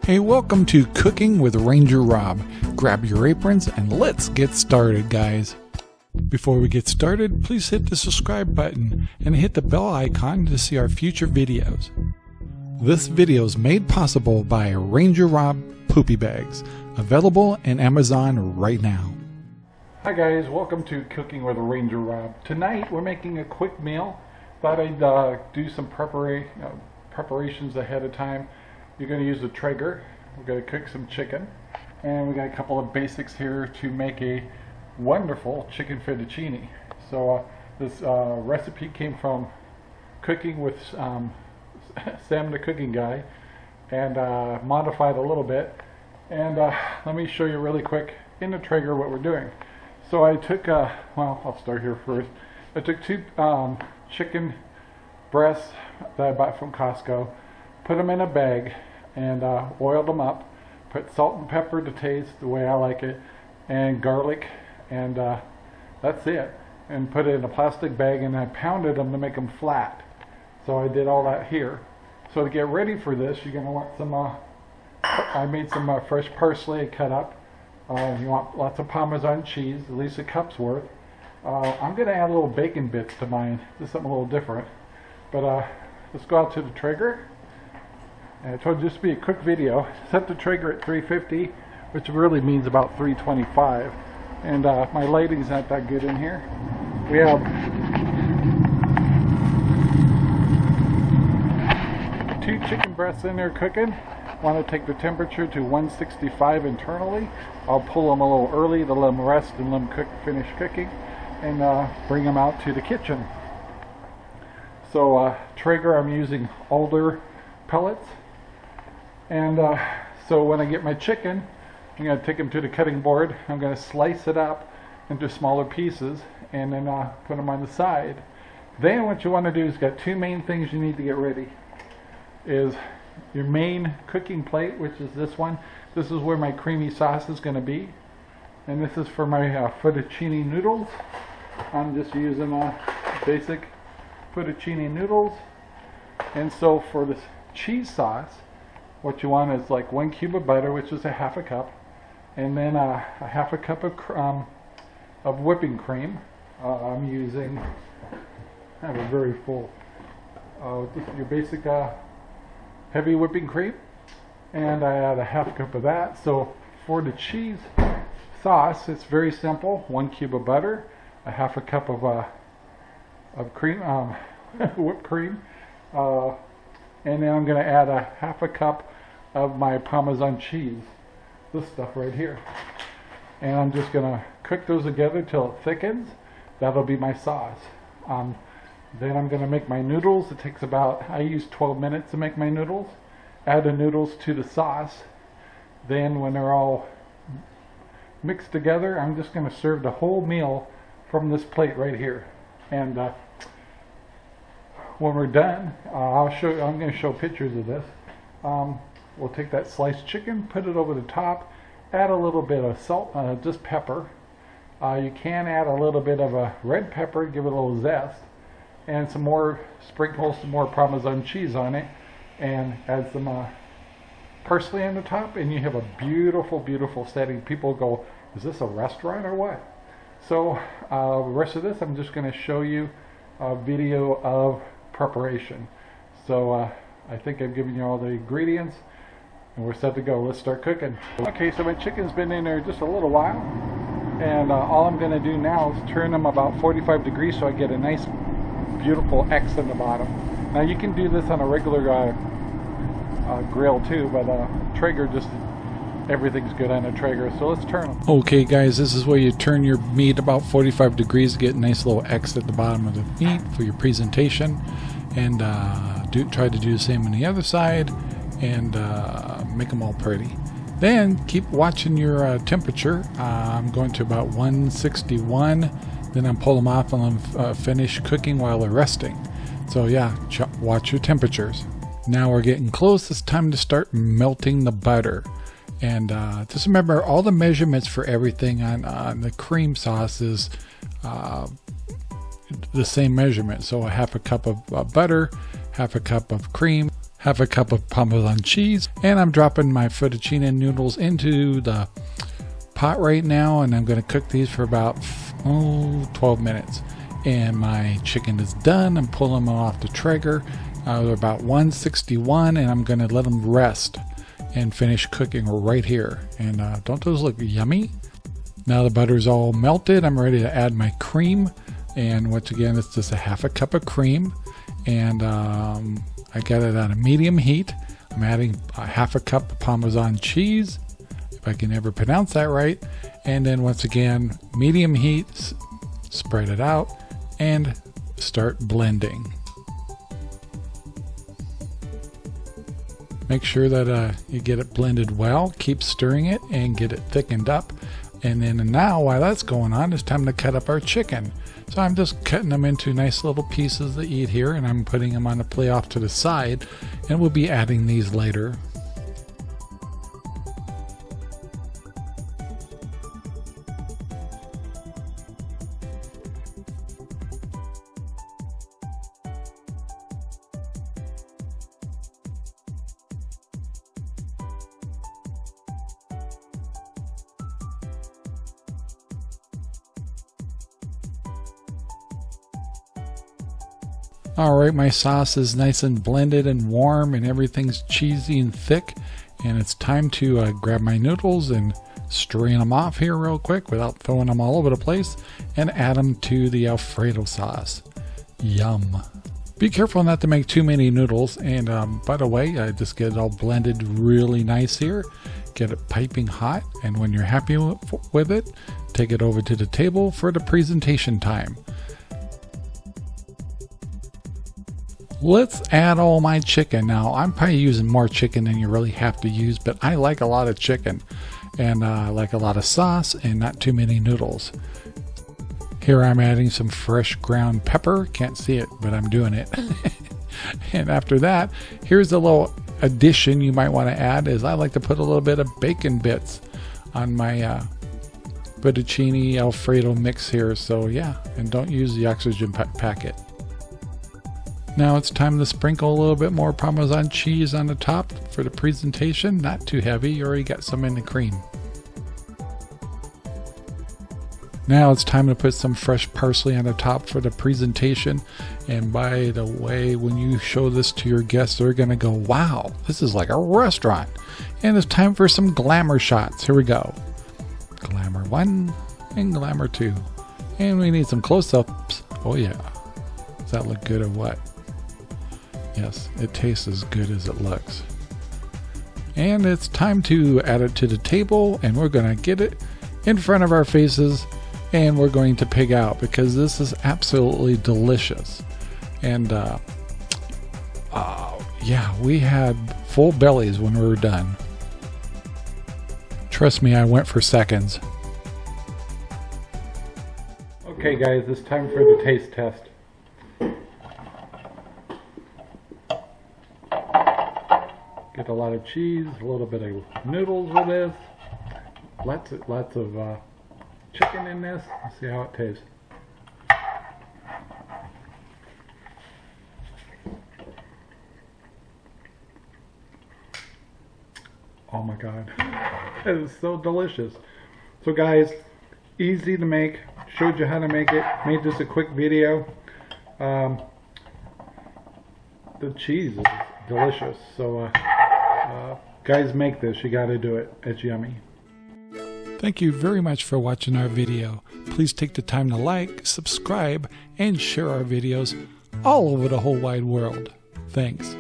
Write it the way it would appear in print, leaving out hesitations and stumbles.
Hey, welcome to Cooking with RangerRob. Grab your aprons and let's get started, guys. Before we get started, please hit the subscribe button and hit the bell icon to see our future videos. This video is made possible by RangerRob Poopy Bags, available in Amazon right now. Hi guys, welcome to Cooking with RangerRob. Tonight we're making a quick meal. Thought I'd do some preparations ahead of time. You're going to use a Traeger. We're going to cook some chicken, and we got a couple of basics here to make a wonderful chicken fettuccine. So this recipe came from Cooking with Sam the Cooking Guy, and modified a little bit. And let me show you really quick in the Traeger what we're doing. So I took well, I'll start here first. I took two chicken breasts that I bought from Costco, put them in a bag, and oiled them up, put salt and pepper to taste the way I like it, and garlic, and that's it. And put it in a plastic bag, and I pounded them to make them flat. So I did all that here. So to get ready for this, you're going to want some, I made some fresh parsley cut up. You want lots of Parmesan cheese, at least a cup's worth. I'm going to add little bacon bits to mine. This is something a little different. But let's go out to the Traeger. And I told you this would be a quick video. Set the Traeger at 350, which really means about 325. And my lighting's not that good in here. We have two chicken breasts in there cooking. Want to take the temperature to 165 internally. I'll pull them a little early to let them rest and let them finish cooking, and bring them out to the kitchen. So Traeger, I'm using alder pellets, and so when I get my chicken, I'm going to take them to the cutting board. I'm going to slice it up into smaller pieces, and then put them on the side. Then what you want to do is got two main things you need to get ready. Is your main cooking plate, which is this one. This is where my creamy sauce is going to be, and this is for my fettuccine noodles. I'm just using basic fettuccine noodles. And so for this cheese sauce, what you want is like 1 cube of butter, which is a half a cup, and then a half a cup of whipping cream. I'm using, I have a very full, just your basic heavy whipping cream, and I add a half cup of that. So for the cheese sauce, it's very simple: 1 cube of butter, a half a cup of cream, whipped cream, and then I'm going to add a half a cup of my Parmesan cheese, this stuff right here, and I'm just going to cook those together till it thickens. That'll be my sauce. Then I'm going to make my noodles. It takes about, I use 12 minutes to make my noodles. Add the noodles to the sauce. Then when they're all mixed together, I'm just going to serve the whole meal from this plate right here. And when we're done, I'm going to show pictures of this. We'll take that sliced chicken, put it over the top, add a little bit of salt, just pepper. You can add a little bit of a red pepper, give it a little zest, and some more, sprinkle some more Parmesan cheese on it, and add some parsley on the top, and you have a beautiful, beautiful setting. People go, is this a restaurant or what? So the rest of this, I'm just going to show you a video of preparation. So I think I've given you all the ingredients, and we're set to go. Let's start cooking. Okay, so my chicken's been in there just a little while, and all I'm going to do now is turn them about 45 degrees so I get a nice beautiful X in the bottom. Now you can do this on a regular grill too, but Traeger, just everything's good on a Traeger. So let's turn them. Okay guys, this is where you turn your meat about 45 degrees to get a nice little X at the bottom of the meat for your presentation, and try to do the same on the other side, and make them all pretty. Then keep watching your temperature. I'm going to about 161. Then I pull them off and finish cooking while they're resting. So yeah, watch your temperatures. Now we're getting close. It's time to start melting the butter. And just remember, all the measurements for everything on the cream sauce is the same measurement. So a half a cup of butter, half a cup of cream, half a cup of parmesan cheese, and I'm dropping my fettuccine noodles into the pot right now, and I'm going to cook these for about 12 minutes. And my chicken is done. I'm pulling them off the Traeger. They're about 161, and I'm going to let them rest and finish cooking right here. And don't those look yummy? Now the butter's all melted. I'm ready to add my cream. And once again, it's just a half a cup of cream. And I got it on a medium heat. I'm adding a half a cup of Parmesan cheese, if I can ever pronounce that right. And then once again, medium heat, spread it out, and start blending. Make sure that you get it blended well. Keep stirring it and get it thickened up. And then now, while that's going on, it's time to cut up our chicken. So I'm just cutting them into nice little pieces to eat here, and I'm putting them on a plate off to the side, and we'll be adding these later. Alright, my sauce is nice and blended and warm, and everything's cheesy and thick, and it's time to grab my noodles and strain them off here real quick without throwing them all over the place, and add them to the Alfredo sauce. Yum. Be careful not to make too many noodles, and by the way, I just get it all blended really nice here. Get it piping hot, and when you're happy with it, take it over to the table for the presentation time. Let's add all my chicken. Now, I'm probably using more chicken than you really have to use, but I like a lot of chicken, and I like a lot of sauce and not too many noodles. Here I'm adding some fresh ground pepper. Can't see it, but I'm doing it. And after that, here's a little addition you might want to add, is I like to put a little bit of bacon bits on my fettuccine Alfredo mix here. So yeah, and don't use the oxygen packet. Now it's time to sprinkle a little bit more Parmesan cheese on the top for the presentation. Not too heavy, you already got some in the cream. Now it's time to put some fresh parsley on the top for the presentation. And by the way, when you show this to your guests, they're going to go, wow, this is like a restaurant. And it's time for some glamour shots. Here we go. Glamour 1 and glamour 2. And we need some close-ups. Oh yeah. Does that look good or what? Yes, it tastes as good as it looks. And it's time to add it to the table, and we're going to get it in front of our faces, and we're going to pig out because this is absolutely delicious. And yeah, we had full bellies when we were done. Trust me, I went for seconds. Okay guys, it's time for the taste test. Get a lot of cheese, a little bit of noodles with this. Lots of chicken in this. Let's see how it tastes. Oh my god, that is so delicious. So guys, easy to make. Showed you how to make it. Made this a quick video. The cheese is delicious. So guys, make this. You got to do it. It's yummy. Thank you very much for watching our video. Please take the time to like, subscribe, and share our videos all over the whole wide world. Thanks.